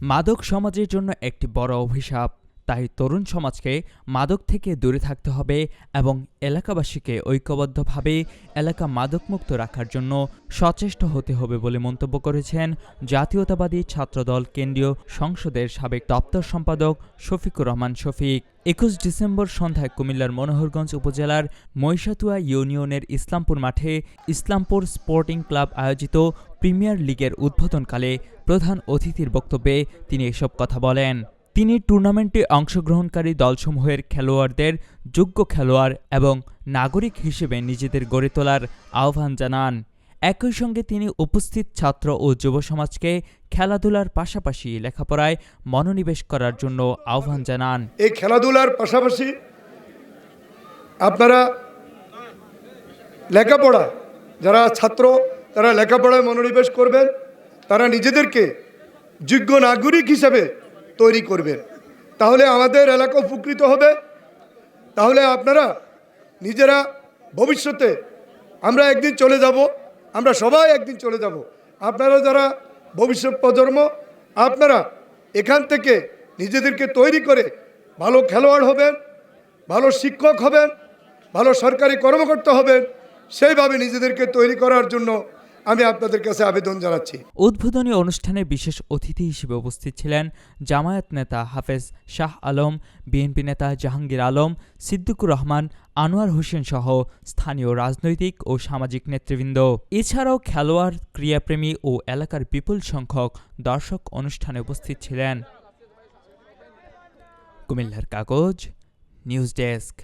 মাদক সমাজের জন্য একটি বড় অভিশাপ। তাই তরুণ সমাজকে মাদক থেকে দূরে থাকতে হবে এবং এলাকাবাসীকে ঐক্যবদ্ধভাবে এলাকা মাদকমুক্ত রাখার জন্য সচেষ্ট হতে হবে বলে মন্তব্য করেছেন জাতীয়তাবাদী ছাত্রদল কেন্দ্রীয় সংসদের সাবেক দপ্তর সম্পাদক শফিকুর রহমান শফিক। ২১ ডিসেম্বর সন্ধ্যায় কুমিল্লার মনোহরগঞ্জ উপজেলার মহিষাতুয়া ইউনিয়নের ইসলামপুর মাঠে ইসলামপুর স্পোর্টিং ক্লাব আয়োজিত প্রিমিয়ার লিগের উদ্বোধনকালে প্রধান অতিথির বক্তব্যে তিনি এসব কথা বলেন। তিনি টুর্নামেন্টে অংশগ্রহণকারী দলসমূহের খেলোয়াড়দের যোগ্য খেলোয়াড় এবং নাগরিক হিসেবে নিজেদের গড়ে তোলার আহ্বান জানান। একই সঙ্গে তিনি উপস্থিত ছাত্র ও যুব সমাজকে খেলাধুলার পাশাপাশি লেখাপড়ায় মনোনিবেশ করার জন্য আহ্বান জানান। এই খেলাধুলার পাশাপাশি আপনারা লেখাপড়া, যারা ছাত্র তারা লেখাপড়ায় মনোনিবেশ করবেন, তারা নিজেদেরকে যোগ্য নাগরিক হিসেবে তৈরি করবেন। তাহলে আমাদের এলাকা উপকৃত হবে। তাহলে আপনারা নিজেরা ভবিষ্যতে, আমরা একদিন চলে যাব, আমরা সবাই একদিন চলে যাব, আপনারা যারা ভবিষ্যৎ প্রজন্ম, আপনারা এখান থেকে নিজেদেরকে তৈরি করে ভালো খেলোয়াড় হবেন, ভালো শিক্ষক হবেন, ভালো সরকারি কর্মকর্তা হবেন। সেইভাবে নিজেদেরকে তৈরি করার জন্য আমি আপনাদের কাছে আবেদন জানাচ্ছি। উদ্বোধনী অনুষ্ঠানে বিশেষ অতিথি হিসেবে উপস্থিত ছিলেন জামায়াত নেতা হাফেজ শাহ আলম, বিএনপি নেতা জাহাঙ্গীর আলম, সিদ্দিকুর রহমান, আনোয়ার হোসেন সহ স্থানীয় রাজনৈতিক ও সামাজিক নেতৃবৃন্দ। এছাড়াও খেলোয়াড়, ক্রীড়াপ্রেমী ও এলাকার বিপুল সংখ্যক দর্শক অনুষ্ঠানে উপস্থিত ছিলেন। কুমিল্লার কাগজ, নিউজ ডেস্ক।